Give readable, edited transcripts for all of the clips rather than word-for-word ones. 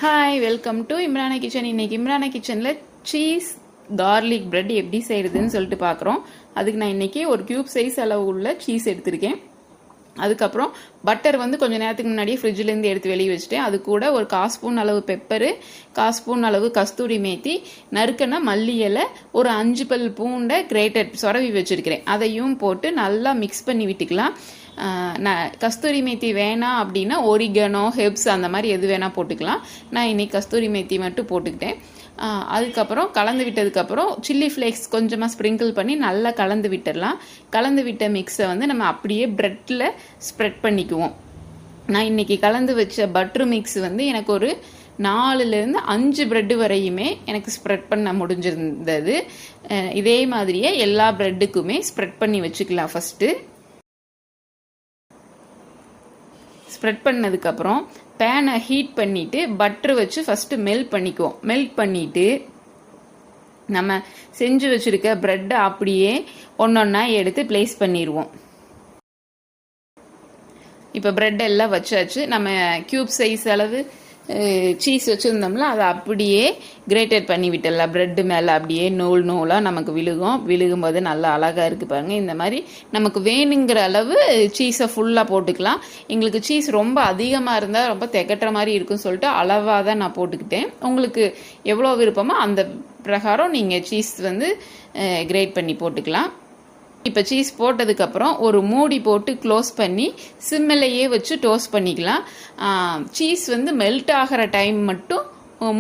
Hi, welcome to Imrana kitchen. இன்னைக்கு இம்ரானா கிச்சனில் cheese garlic bread எப்படி செய்கிறதுன்னு சொல்லிட்டு பார்க்குறோம். அதுக்கு நான் இன்னைக்கு ஒரு கியூப் சைஸ் அளவு உள்ள சீஸ் எடுத்திருக்கேன். அதுக்கப்புறம் பட்டர் கொஞ்சம் நேரத்துக்கு முன்னாடியே ஃப்ரிட்ஜிலேருந்து எடுத்து வெளியே வச்சுட்டேன். அது கூட ஒரு 1/4 ஸ்பூன் அளவு பெப்பரு, 1/4 ஸ்பூன் அளவு கஸ்தூரி மேத்தி, நறுக்கன மல்லி இலை, ஒரு 5 பல் பூண்டை கிரேட்டட் சொரவி வச்சுருக்கிறேன். அதையும் போட்டு நல்லா மிக்ஸ் பண்ணி விட்டுக்கலாம். கஸ்தூரி மேத்தி வேணாம் அப்படின்னா ஒரிகனோ, ஹெப்ஸ் அந்த மாதிரி எது வேணால் போட்டுக்கலாம். நான் இன்னைக்கு கஸ்தூரி மேத்தி மட்டும் போட்டுக்கிட்டேன். அதுக்கப்புறம் கலந்து விட்டதுக்கப்புறம் சில்லி ஃப்ளேக்ஸ் கொஞ்சமாக ஸ்ப்ரிங்கிள் பண்ணி நல்லா கலந்து விட்டுடலாம். கலந்து விட்ட மிக்ஸை நம்ம அப்படியே ப்ரெட்டில் ஸ்ப்ரெட் பண்ணிக்குவோம். நான் இன்னைக்கு கலந்து வச்ச பட்ரு மிக்ஸ் எனக்கு ஒரு 4லேருந்து 5 பிரெட்டு வரையுமே எனக்கு ஸ்ப்ரெட் பண்ண முடிஞ்சிருந்தது. இதே மாதிரியே எல்லா பிரெட்டுக்குமே ஸ்ப்ரெட் பண்ணி வச்சுக்கலாம். ஃபஸ்ட்டு ஸ்ப்ரெட் பண்ணதுக்கப்புறம் பேனை ஹீட் பண்ணிவிட்டு பட்டர் வச்சு ஃபஸ்ட்டு மெல்ட் பண்ணிக்குவோம். மெல்ட் பண்ணிவிட்டு நம்ம செஞ்சு வச்சுருக்க ப்ரெட்டை அப்படியே ஒன்றொன்னா எடுத்து ப்ளேஸ் பண்ணிடுவோம். இப்போ ப்ரெட் எல்லாம் வச்சாச்சு. நம்ம கியூப் சைஸ் அளவு சீஸ் வச்சுருந்தோம்ல, அதை அப்படியே கிரேட்டட் பண்ணி விட்டுடலாம். ப்ரெட்டு மேலே அப்படியே நூலாக நமக்கு விழுகும்போது நல்லா அழகாக இருக்குது பாருங்கள். இந்த மாதிரி நமக்கு வேணுங்கிற அளவு சீஸை ஃபுல்லாக போட்டுக்கலாம். எங்களுக்கு சீஸ் ரொம்ப அதிகமாக இருந்தால் ரொம்ப திகட்டுற மாதிரி இருக்குன்னு சொல்லிட்டு அளவாக தான் நான் போட்டுக்கிட்டேன். உங்களுக்கு எவ்வளோ விருப்பமோ அந்த பிரகாரம் நீங்கள் சீஸ் கிரேட் பண்ணி போட்டுக்கலாம். இப்போ சீஸ் போட்டதுக்கப்புறம் ஒரு மூடி போட்டு க்ளோஸ் பண்ணி சிம்மிலையே வச்சு டோஸ்ட் பண்ணிக்கலாம். சீஸ் மெல்ட் ஆகிற டைம் மட்டும்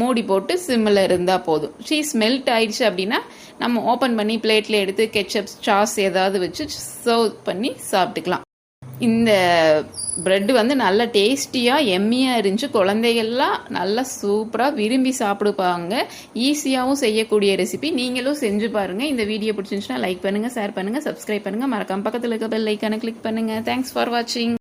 மூடி போட்டு சிம்மில் இருந்தால் போதும். சீஸ் மெல்ட் ஆயிடுச்சு அப்படின்னா நம்ம ஓப்பன் பண்ணி பிளேட்டில் எடுத்து கெச்சப், சாஸ் ஏதாவது வச்சு சர்வ் பண்ணி சாப்பிட்டுக்கலாம். இந்த ப்ரெட்டு நல்லா டேஸ்டியாக எம்மியாக இருந்துச்சு. குழந்தைகள்லாம் நல்லா சூப்பராக விரும்பி சாப்பிடுப்பாங்க. ஈஸியாகவும் செய்யக்கூடிய ரெசிபி. நீங்களும் செஞ்சு பாருங்கள். இந்த வீடியோ பிடிச்சிருந்துச்சுன்னா லைக் பண்ணுங்கள், ஷேர் பண்ணுங்கள், சப்ஸ்கிரைப் பண்ணுங்கள். மறக்காம பக்கத்தில் இருக்க பெல் ஐக்கானை கிளிக் பண்ணுங்கள். தேங்க்ஸ் ஃபார் வாட்சிங்.